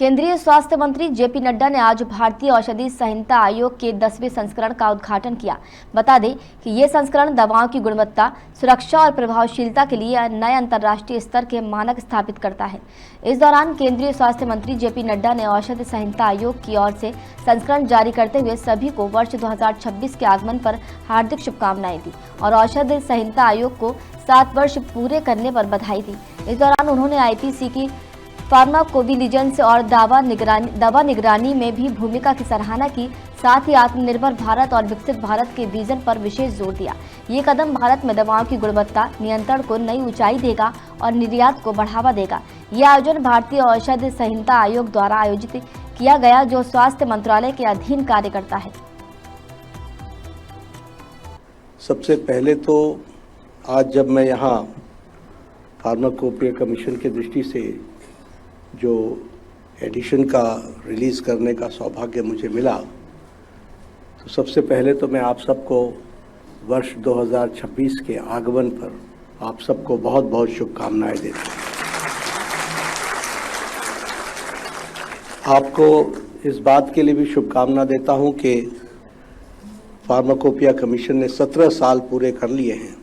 केंद्रीय स्वास्थ्य मंत्री जेपी नड्डा ने आज भारतीय औषधि संहिता आयोग के 10वें संस्करण का उद्घाटन किया। बता दें कि ये संस्करण दवाओं की गुणवत्ता, सुरक्षा और प्रभावशीलता के लिए नए अंतर्राष्ट्रीय स्तर के मानक स्थापित करता है। इस दौरान केंद्रीय स्वास्थ्य मंत्री जेपी नड्डा ने औषधि संहिता आयोग की ओर से संस्करण जारी करते हुए सभी को वर्ष 2026 के आगमन पर हार्दिक शुभकामनाएं दी और औषधि संहिता आयोग को 7 वर्ष पूरे करने पर बधाई दी। इस दौरान उन्होंने आईपीसी की फार्माकोविजिलेंस और दवा निगरानी में भी भूमिका की सराहना की। साथ ही आत्मनिर्भर भारत और विकसित भारत के विजन पर विशेष जोर दिया। ये कदम भारत में दवाओं की गुणवत्ता नियंत्रण को नई ऊंचाई देगा और निर्यात को बढ़ावा देगा। यह आयोजन भारतीय औषधि संहिता आयोग द्वारा आयोजित किया गया, जो स्वास्थ्य मंत्रालय के अधीन कार्य करता है। सबसे पहले तो आज जब मैं यहाँ फार्माकोपिया कमीशन की दृष्टि से जो एडिशन का रिलीज़ करने का सौभाग्य मुझे मिला, तो सबसे पहले तो मैं आप सबको वर्ष 2026 के आगमन पर आप सबको बहुत बहुत शुभकामनाएं देता हूँ। आपको इस बात के लिए भी शुभकामना देता हूँ कि फार्माकोपिया कमीशन ने 17 साल पूरे कर लिए हैं।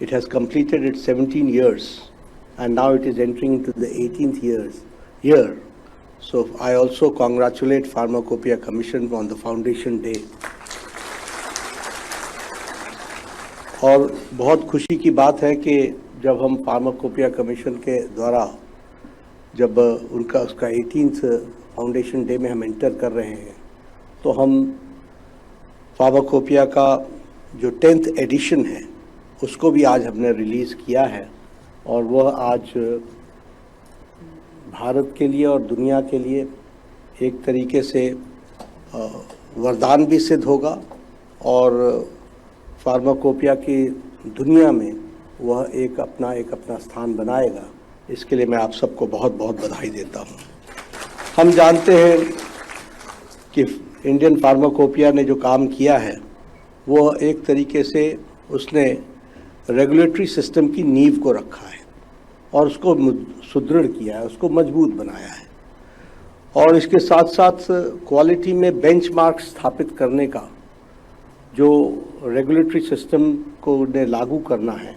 It has completed its 17 years and now it is entering into the 18th year. So I also congratulate Pharmacopoeia Commission on the Foundation Day. और बहुत खुशी की बात है कि जब हम फार्माकोपिया कमीशन के द्वारा जब उसका 18th फाउंडेशन डे में हम एंटर कर रहे हैं, तो हम फार्माकोपिया का जो 10th एडिशन है उसको भी आज हमने रिलीज़ किया है और वह आज भारत के लिए और दुनिया के लिए एक तरीके से वरदान भी सिद्ध होगा और फार्माकोपिया की दुनिया में वह एक अपना स्थान बनाएगा। इसके लिए मैं आप सबको बहुत बहुत बधाई देता हूँ। हम जानते हैं कि इंडियन फार्माकोपिया ने जो काम किया है वो एक तरीके से उसने रेगुलेटरी सिस्टम की नींव को रखा है और उसको सुदृढ़ किया है, उसको मजबूत बनाया है और इसके साथ साथ क्वालिटी में बेंचमार्क स्थापित करने का जो रेगुलेटरी सिस्टम को ने लागू करना है,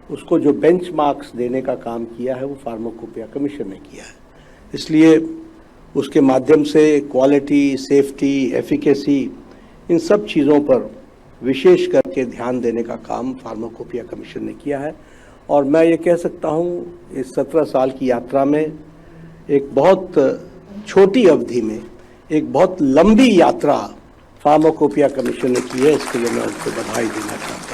उसको जो बेंचमार्क्स देने का काम किया है वो फार्माकोपिया कमीशन ने किया है। इसलिए उसके माध्यम से क्वालिटी, सेफ्टी, एफिकेसी, इन सब चीज़ों पर विशेष करके ध्यान देने का काम फार्माकोपिया कमीशन ने किया है और मैं ये कह सकता हूँ इस 17 साल की यात्रा में एक बहुत छोटी अवधि में एक बहुत लंबी यात्रा फार्माकोपिया कमीशन ने की है। इसके लिए मैं उनको बधाई देना चाहता हूँ।